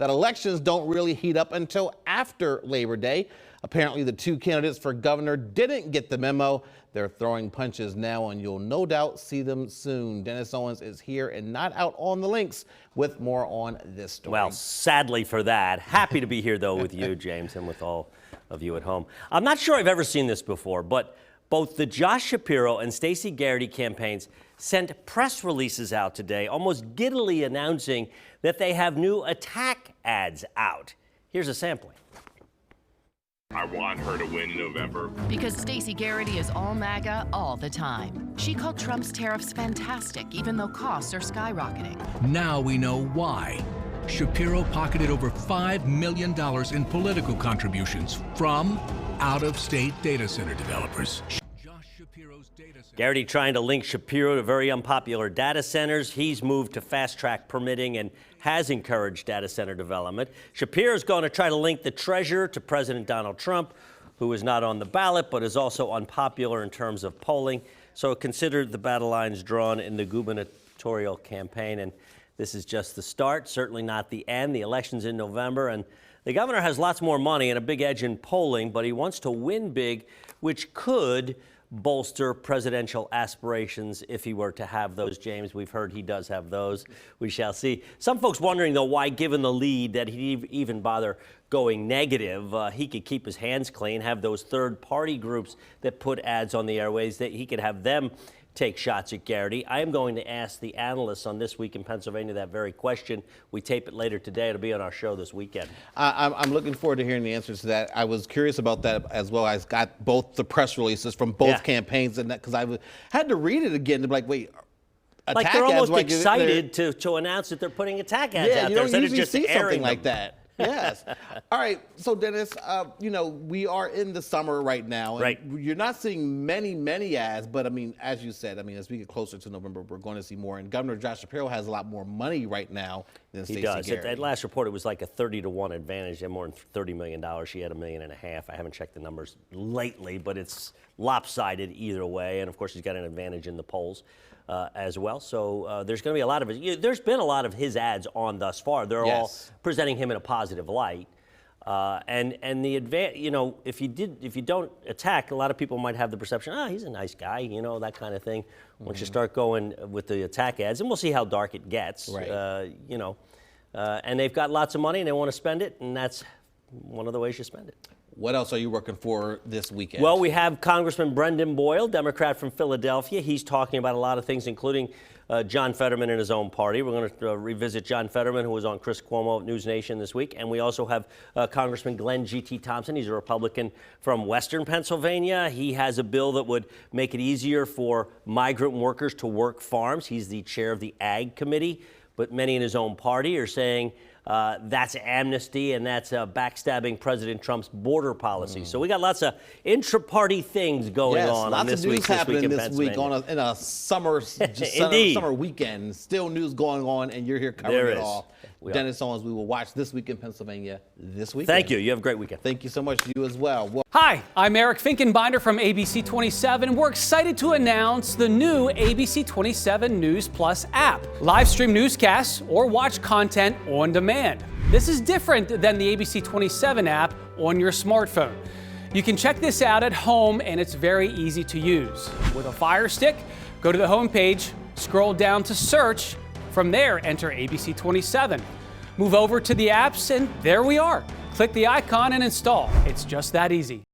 that elections don't really heat up until after Labor Day. Apparently, the two candidates for governor didn't get the memo. They're throwing punches now, and you'll no doubt see them soon. Dennis Owens is here and not out on the links with more on this story. Well, sadly for that. Happy to be here, though, with you, James, and with all of you at home. I'm not sure I've ever seen this before, but both the Josh Shapiro and Stacey Garrity campaigns sent press releases out today, almost giddily announcing that they have new attack ads out. Here's a sampling. I want her to win in November. Because Stacey Garrity is all MAGA all the time. She called Trump's tariffs fantastic, even though costs are skyrocketing. Now we know why. Shapiro pocketed over $5 million in political contributions from out-of-state data center developers. Garrity trying to link Shapiro to very unpopular data centers. He's moved to fast-track permitting and has encouraged data center development. Shapiro's going to try to link the treasurer to President Donald Trump, who is not on the ballot but is also unpopular in terms of polling. So consider the battle lines drawn in the gubernatorial campaign. And this is just the start, certainly not the end. The election's in November, and the governor has lots more money and a big edge in polling, but he wants to win big, which could bolster presidential aspirations if he were to have those, James. We've heard he does have those. We shall see. Some folks wondering, though, why, given the lead, that he'd even bother going negative. He could keep his hands clean, have those third-party groups that put ads on the airways, that he could have them take shots at Garrity. I am going to ask the analysts on This Week in Pennsylvania that very question. We tape it later today. It'll be on our show this weekend. I'm looking forward to hearing the answers to that. I was curious about that as well. I got both the press releases from both campaigns, and that because I had to read it again to be like, wait, like they're almost excited to announce that they're putting attack ads out there. You don't usually just see something them like that. Yes. All right. So, Dennis, we are in the summer right now. And right. You're not seeing many ads, but I mean, as you said, as we get closer to November, we're going to see more. And Governor Josh Shapiro has a lot more money right now than Stacey Garrity. He does. At last report, it was like a 30-to-1 advantage. They had more than $30 million. She had $1.5 million. I haven't checked the numbers lately, but it's lopsided either way. And of course, he's got an advantage in the polls as well. So there's going to be a lot of it. There's been a lot of his ads on thus far. They're all presenting him in a positive light. And the if you don't attack, a lot of people might have the perception, he's a nice guy, that kind of thing. Once you start going with the attack ads, and we'll see how dark it gets, right. And they've got lots of money and they want to spend it, and that's one of the ways you spend it. What else are you working for this weekend? Well, we have Congressman Brendan Boyle, Democrat from Philadelphia. He's talking about a lot of things, including John Fetterman and his own party. We're going to revisit John Fetterman, who was on Chris Cuomo at News Nation this week. And we also have Congressman Glenn G.T. Thompson. He's a Republican from Western Pennsylvania. He has a bill that would make it easier for migrant workers to work farms. He's the chair of the Ag Committee. But many in his own party are saying that's amnesty and that's backstabbing President Trump's border policy. So we got lots of intra-party things going on this week. Lots of news happening this week in a summer weekend. Still news going on, and you're here covering it all. Dennis Owens, we will watch This Week in Pennsylvania this weekend. Thank you. You have a great weekend. Thank you so much. You as well. Hi, I'm Eric Finkenbinder from ABC 27, and we're excited to announce the new ABC 27 News Plus app. Live stream newscasts or watch content on demand. This is different than the ABC 27 app on your smartphone. You can check this out at home, and it's very easy to use. With a Fire Stick, go to the homepage, scroll down to search. From there, enter ABC 27. Move over to the apps, and there we are. Click the icon and install. It's just that easy.